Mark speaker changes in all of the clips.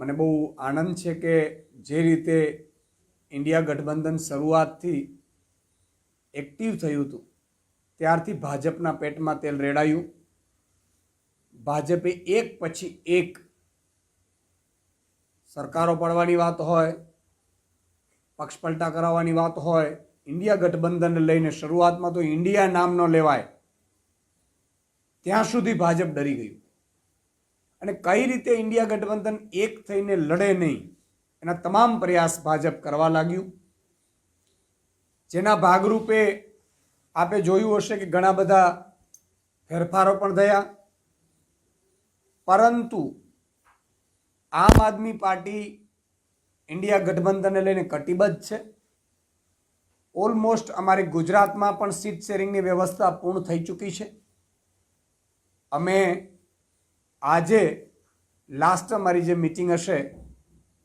Speaker 1: મને બહુ આનંદ છે કે જે રીતે ઇન્ડિયા ગઠબંધન શરૂઆતથી એક્ટિવ થયું હતું ત્યારથી ભાજપના પેટમાં તેલ રેડાયું. ભાજપે એક પછી એક સરકારો પાડવાની વાત હોય, પક્ષ પલટા કરાવવાની વાત હોય, ઇન્ડિયા ગઠબંધનને લઈને શરૂઆતમાં તો ઇન્ડિયા નામ ન લેવાય ત્યાં સુધી ભાજપ ડરી ગયું. અને કઈ રીતે ઇન્ડિયા ગઠબંધન એક થઈને લડે નહીં એના તમામ પ્રયાસ ભાજપ કરવા લાગ્યું. જેના ભાગરૂપે આપે જોયું હશે કે ઘણા બધા ફેરફારો પણ થયા, પરંતુ આમ આદમી પાર્ટી ઇન્ડિયા ગઠબંધનને લઈને કટિબદ્ધ છે. ઓલમોસ્ટ અમારે ગુજરાતમાં પણ સીટ શેરિંગની વ્યવસ્થા પૂર્ણ થઈ ચૂકી છે. અમે આજે લાસ્ટ અમારી જે મિટિંગ હશે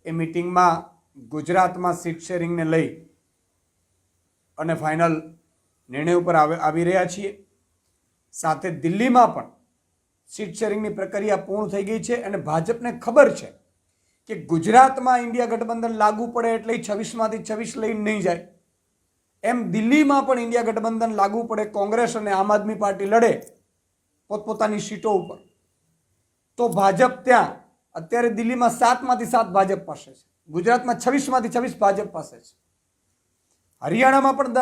Speaker 1: એ મિટિંગમાં ગુજરાતમાં સીટ શેરિંગને લઈ અને ફાઇનલ નિર્ણય ઉપર આવી રહ્યા છીએ. સાથે દિલ્હીમાં પણ સીટ શેરિંગની પ્રક્રિયા પૂર્ણ થઈ ગઈ છે અને ભાજપને ખબર છે કે ગુજરાતમાં ઇન્ડિયા ગઠબંધન લાગુ પડે એટલે 26માંથી 26 લઈને નહીં જાય. એમ દિલ્હીમાં પણ ઇન્ડિયા ગઠબંધન લાગુ પડે, કોંગ્રેસ અને આમ આદમી પાર્ટી લડે પોતપોતાની સીટો ઉપર, તો ભાજપ ત્યાં અત્યારે દિલ્હીમાં 7માંથી 7 ભાજપ પાસે છે, ગુજરાતમાં 26માંથી 26 ભાજપ પાસે છે, હરિયાણામાં પણ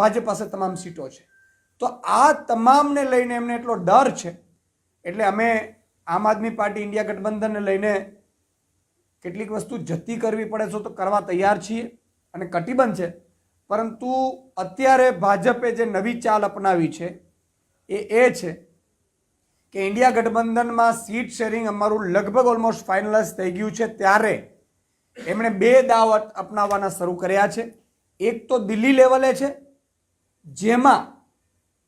Speaker 1: ભાજપ પાસે તમામ સીટો છે. તો આ તમામને લઈને એમને એટલો ડર છે એટલે અમે આમ આદમી પાર્ટી ઇન્ડિયા ગઠબંધનને લઈને કેટલીક વસ્તુ જતી કરવી પડે છે તો કરવા તૈયાર છીએ અને કટિબદ્ધ છે. પરંતુ અત્યારે ભાજપે જે નવી ચાલ અપનાવી છે એ છે કે ઇન્ડિયા ગઠબંધનમાં સીટ શેરિંગ અમારું લગભગ ઓલમોસ્ટ ફાઇનલાઇઝ થઈ ગયું છે ત્યારે એમણે 2 દાવ અપનાવવાના શરૂ કર્યા છે. એક તો દિલ્હી લેવલે છે, જેમાં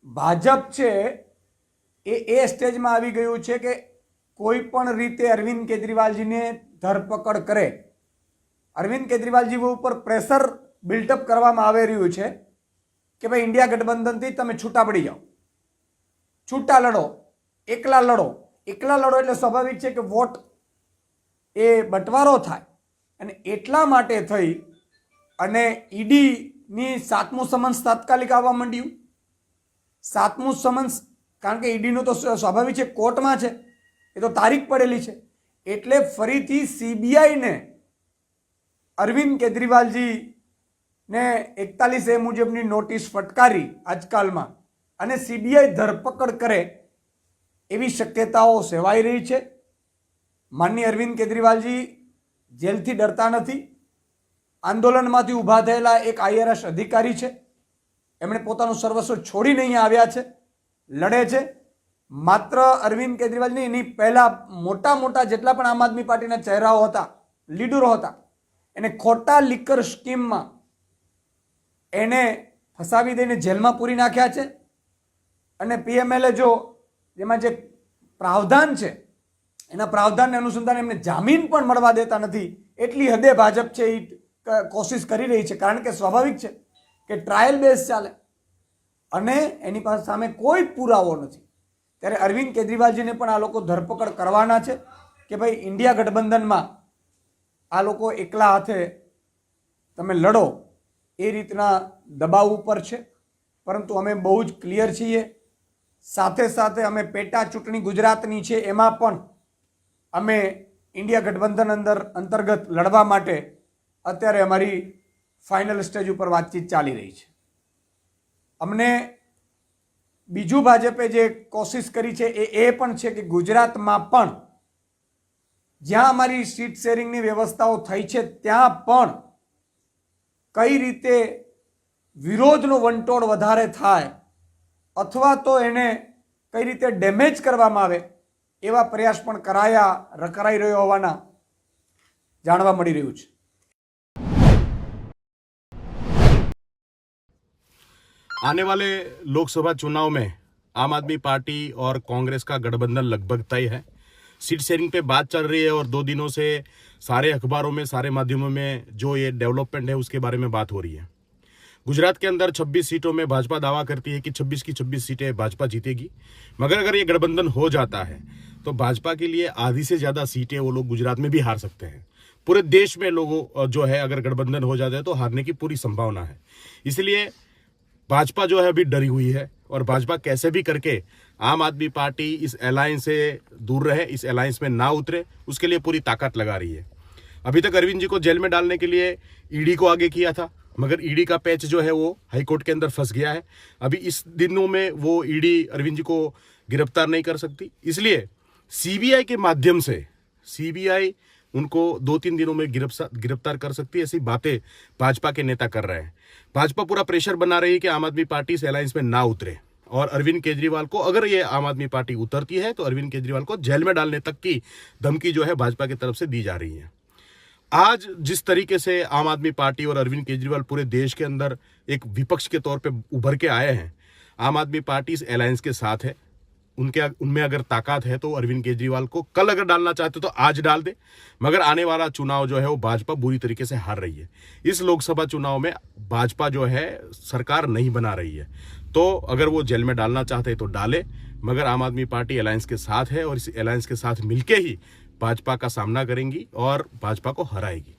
Speaker 1: ભાજપ છે એ સ્ટેજમાં આવી ગયું છે કે કોઈ પણ રીતે અરવિંદ કેજરીવાલજીને ધરપકડ કરે, અરવિંદ કેજરીવાલજી ઉપર પ્રેશર બિલ્ટઅપ કરવામાં આવી રહ્યું છે કે ભાઈ ઇન્ડિયા ગઠબંધનથી તમે છૂટા પડી જાઓ, છૂટા લડો, એકલા લડો. એકલા લડો એટલે સ્વાભાવિક છે કે વોટ એ બંટવારો થાય અને એટલા માટે થઈ અને ઈડીની 7મું સમન્સ તાત્કાલિક આવવા માંડ્યું. 7મું સમન્સ, કારણ કે ઈડીનું તો સ્વાભાવિક છે કોર્ટમાં છે, એ તો તારીખ પડેલી છે, એટલે ફરીથી સીબીઆઈને અરવિંદ કેજરીવાલજીને 41A મુજબની નોટિસ ફટકારી આજકાલમાં અને સીબીઆઈ ધરપકડ કરે એવી શક્યતાઓ સેવાઈ રહી છે. માનનીય અરવિંદ કેજરીવાલજી જેલથી ડરતા નથી. આંદોલનમાંથી ઊભા થયેલા એક IRS અધિકારી છે, એમણે પોતાનું સર્વસ્વ છોડીને અહીંયા આવ્યા છે, લડે છે. માત્ર અરવિંદ કેજરીવાલ નહીં, એની પહેલાં મોટા મોટા જેટલા પણ આમ આદમી પાર્ટીના ચહેરાઓ હતા, લીડરો હતા, એને ખોટા લિકર સ્કીમમાં એને ફસાવી દઈને જેલમાં પૂરી નાખ્યા છે. અને PMLA જો જેમાં જે પ્રાવધાન છે એના પ્રાવધાનને અનુસંધાને એમને જામીન પણ મળવા દેતા નથી. એટલી હદે ભાજપ છે એ કોશિશ કરી રહી છે, કારણ કે સ્વાભાવિક છે કે ટ્રાયલ બેઝ ચાલે અને એની પાસે સામે કોઈ પુરાવો નથી. ત્યારે અરવિંદ કેજરીવાલજીને પણ આ લોકો ધરપકડ કરવાના છે કે ભાઈ ઇન્ડિયા ગઠબંધનમાં આ લોકો એકલા હાથે તમે લડો એ રીતના દબાવ ઉપર છે. પરંતુ અમે બહુ જ ક્લિયર છીએ. સાથે સાથે અમે પેટા ચૂંટણી ગુજરાતની છે એમાં પણ અમે ઇન્ડિયા ગઠબંધન અંતર્ગત લડવા માટે અત્યારે અમારી ફાઇનલ સ્ટેજ ઉપર વાતચીત ચાલી રહી છે. અમને બીજું ભાજપે જે કોશિશ કરી છે એ પણ છે કે ગુજરાતમાં પણ જ્યાં અમારી સીટ શેરિંગની વ્યવસ્થાઓ થઈ છે ત્યાં પણ કઈ રીતે વિરોધનો વંટોળ વધારે થાય અથવા તો એને કઈ રીતે ડેમેજ કરવામાં આવે એવા પ્રયાસ પણ કરાઈ રહ્યો હોવાના જાણવા મળી રહ્યું છે.
Speaker 2: आने वाले लोकसभा चुनाव में आम आदमी पार्टी और कांग्रेस का गठबंधन लगभग तय है. सीट शेयरिंग पे बात चल रही है और 2 दिनों से सारे अखबारों में, सारे माध्यमों में जो ये डेवलपमेंट है उसके बारे में बात हो रही है. गुजरात के अंदर 26 सीटों में भाजपा दावा करती है कि 26 की 26 सीटें भाजपा जीतेगी, मगर अगर ये गठबंधन हो जाता है तो भाजपा के लिए आधी से ज्यादा सीटें वो लोग गुजरात में भी हार सकते हैं। पूरे देश में लोगों जो है अगर गठबंधन हो जाता है तो हारने की पूरी संभावना है। इसलिए भाजपा जो है अभी डरी हुई है और भाजपा कैसे भी करके आम आदमी पार्टी इस अलायंस से दूर रहे, इस अलायंस में ना उतरे, उसके लिए पूरी ताकत लगा रही है। अभी तक अरविंद जी को जेल में डालने के लिए ईडी को आगे किया था, मगर ईडी का पैच जो है वो हाईकोर्ट के अंदर फंस गया है। अभी इस दिनों में वो ईडी अरविंद जी को गिरफ्तार नहीं कर सकती, इसलिए सीबीआई के माध्यम से सीबीआई उनको 2-3 दिनों में गिरफ्तार कर सकती है, ऐसी बातें भाजपा के नेता कर रहे हैं। भाजपा पूरा प्रेशर बना रही है कि आम आदमी पार्टी इस अलायंस में ना उतरे और अरविंद केजरीवाल को, अगर ये आम आदमी पार्टी उतरती है तो अरविंद केजरीवाल को जेल में डालने तक की धमकी जो है भाजपा की तरफ से दी जा रही है। आज जिस तरीके से आम आदमी पार्टी और अरविंद केजरीवाल पूरे देश के अंदर एक विपक्ष के तौर पे उभर के आए हैं, आम आदमी पार्टी इस अलायंस के साथ है। उनमें अगर ताकत है तो अरविंद केजरीवाल को कल अगर डालना चाहते तो आज डाल दे, मगर आने वाला चुनाव जो है वो भाजपा बुरी तरीके से हार रही है। इस लोकसभा चुनाव में भाजपा जो है सरकार नहीं बना रही है, तो अगर वो जेल में डालना चाहते हैं तो डाले, मगर आम आदमी पार्टी अलायंस के साथ है और इस अलायंस के साथ मिलके ही भाजपा का सामना करेंगी और भाजपा को हराएगी।